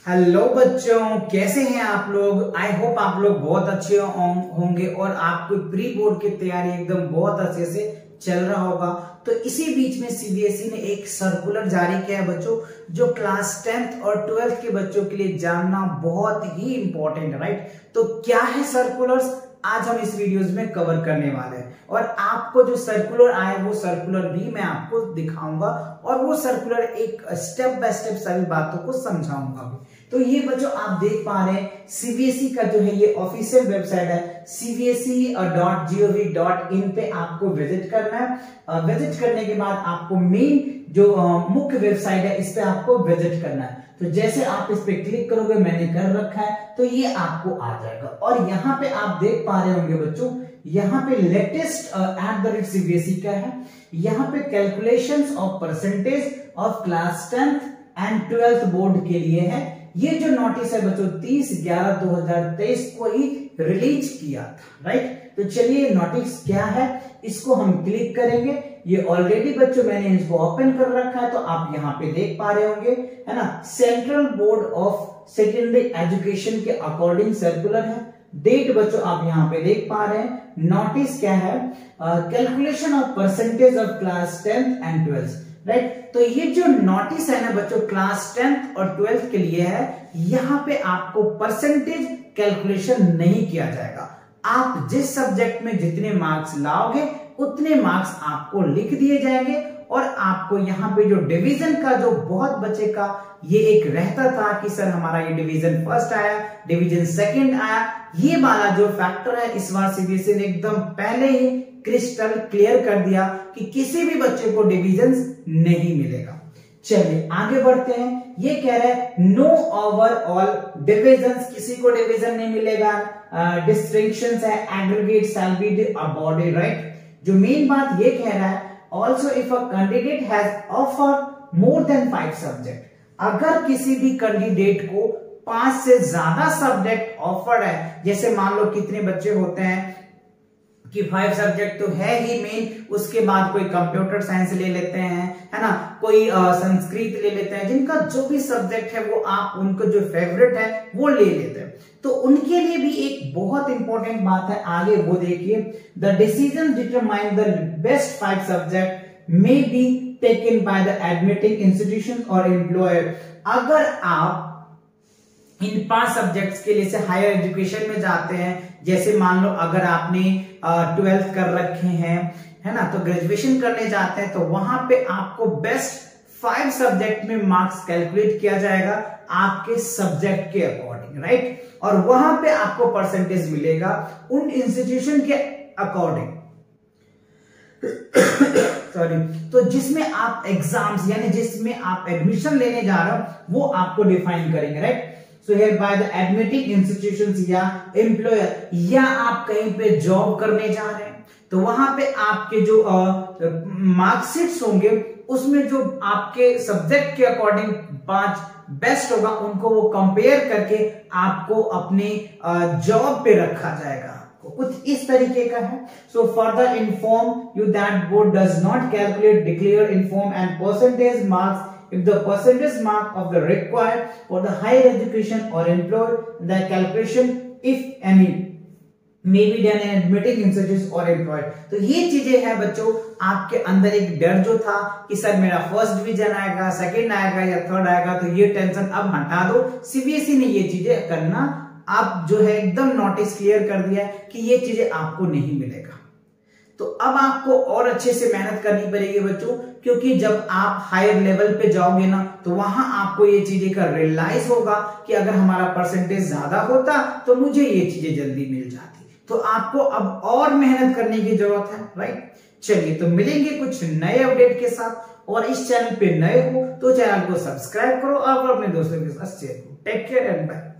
Hello बच्चों, कैसे हैं आप लोग। आई होप आप लोग बहुत अच्छे होंगे और आपको प्री बोर्ड की तैयारी एकदम बहुत अच्छे से चल रहा होगा। तो इसी बीच में सीबीएसई ने एक सर्कुलर जारी किया है बच्चों, जो क्लास 10th और 12th के बच्चों के लिए जानना बहुत ही इंपॉर्टेंट है, राइट। तो क्या है सर्कुलर्स, आज हम इस वीडियोस में कवर करने वाले हैं और आपको जो सर्कुलर आए वो सर्कुलर भी मैं आपको दिखाऊंगा और वो सर्कुलर एक स्टेप बाय स्टेप सभी बातों को समझाऊंगा। तो ये बच्चों आप देख पा रहे हैं सीबीएसई का जो है ये ऑफिशियल वेबसाइट है cbse.gov.in पे आपको विजिट करना है। विजिट करने के बाद आपको मेन जो मुख्य वेबसाइट है इस पे आपको विजिट करना है। तो जैसे आप इस पे क्लिक करोगे, मैंने कर रखा है, तो ये आपको आ जाएगा और यहाँ पे आप देख पा रहे होंगे बच्चों, यहाँ पे लेटेस्ट @CBSE का है। यहाँ पे calculations of percentage of class 10th and 12th board के लिए है। ये जो नोटिस है बच्चों 30/11/2023 को ही रिलीज किया था, राइट। तो चलिए नोटिस क्या है इसको हम क्लिक करेंगे। ये ऑलरेडी बच्चों मैंने इसको ओपन कर रखा है, तो आप यहाँ पे देख पा रहे होंगे, है ना। Central board of secondary education के अकॉर्डिंग सर्कुलर है। डेट बच्चों आप यहाँ पे देख पा रहे हैं। नोटिस क्या है, calculation of percentage of class 10th and 12th, right. तो ये जो नोटिस है ना बच्चों क्लास 10th और 12th के लिए है, यहाँ पे आपको परसेंटेज कैलकुलेशन नहीं किया जाएगा। आप जिस सब्जेक्ट में जितने मार्क्स लाओगे उतने मार्क्स आपको लिख दिए जाएंगे और आपको यहाँ पे जो डिवीजन का जो बहुत बच्चे का ये एक रहता था कि सर हमारा ये डिवीजन फर्स्ट आया, डिवीजन सेकंड आया, ये वाला जो फैक्टर है इस बार सीबीएसई ने एकदम पहले ही क्रिस्टल क्लियर कर दिया कि किसी भी बच्चे को डिवीजन नहीं मिलेगा। चलिए आगे बढ़ते हैं। ये कह रहे हैं नो ओवरऑल डिविजन्स, किसी को डिवीजन नहीं मिलेगा। डिस्टिंक्शंस है, aggregate shall be awarded, right. जो मेन बात ये कह रहा है also if a candidate has offer more than 5 subject, अगर किसी भी कैंडिडेट को 5 से ज्यादा सब्जेक्ट ऑफर है, जैसे मान लो कितने बच्चे होते हैं कि 5 सब्जेक्ट तो है ही मेन, उसके बाद कोई कंप्यूटर साइंस ले लेते हैं, है ना, कोई संस्कृत ले लेते हैं, जिनका जो भी सब्जेक्ट है वो आप उनको जो फेवरेट है वो ले लेते हैं। तो उनके लिए भी एक बहुत इंपॉर्टेंट बात है, आगे वो देखिए। The decision determine the best 5 subject may be taken by the admitting institution और एम्प्लॉयर। अगर आप इन 5 सब्जेक्ट्स के लिए से हायर एजुकेशन में जाते हैं, जैसे मान लो अगर आपने 12th कर रखे हैं, है ना, तो ग्रेजुएशन करने जाते हैं, तो वहां पे आपको बेस्ट 5 सब्जेक्ट में मार्क्स कैलकुलेट किया जाएगा आपके सब्जेक्ट के अकॉर्डिंग, राइट। और वहां पे आपको परसेंटेज मिलेगा उन इंस्टीट्यूशन के अकॉर्डिंग सॉरी। तो जिसमें आप एग्जाम्स यानी जिसमें आप एडमिशन लेने जा रहे हो वो आपको डिफाइन करेंगे, right. So here by the admitting institutions या एम्प्लॉयर, या आप कहीं पे जॉब करने जा रहे हैं तो वहां पे आपके जो मार्कशीट्स होंगे उसमें जो आपके सब्जेक्ट के अकॉर्डिंग 5 बेस्ट होगा उनको वो कंपेयर करके आपको अपने जॉब पे रखा जाएगा। कुछ इस तरीके का है। So further inform you that board does not calculate, declare, inform and percentage marks if the percentage mark of the required for the higher education or employed, the calculation if any may be done in admitting institutes or employed। तो ये चीजें हैं बच्चों, आपके अंदर एक डर जो था कि सर मेरा फर्स्ट डिवीजन आएगा, सेकंड आएगा या थर्ड आएगा, तो ये टेंशन अब हटा दो। सीबीएसई ने ये चीजें करना आप जो है एकदम नोटिस क्लियर कर दिया कि ये चीजें आपको नहीं मिलेगा। तो अब आपको और अच्छे से मेहनत करनी पड़ेगी बच्चों, क्योंकि जब आप हायर लेवल पे जाओगे ना तो वहां आपको ये चीजें का रियलाइज होगा कि अगर हमारा परसेंटेज ज्यादा होता तो मुझे ये चीजें जल्दी मिल जाती। तो आपको अब और मेहनत करने की जरूरत है, राइट। चलिए तो मिलेंगे कुछ नए अपडेट के साथ, और इस चैनल पे नए हो तो चैनल को सब्सक्राइब करो और अपने दोस्तों के साथ शेयर करो। Take care and bye.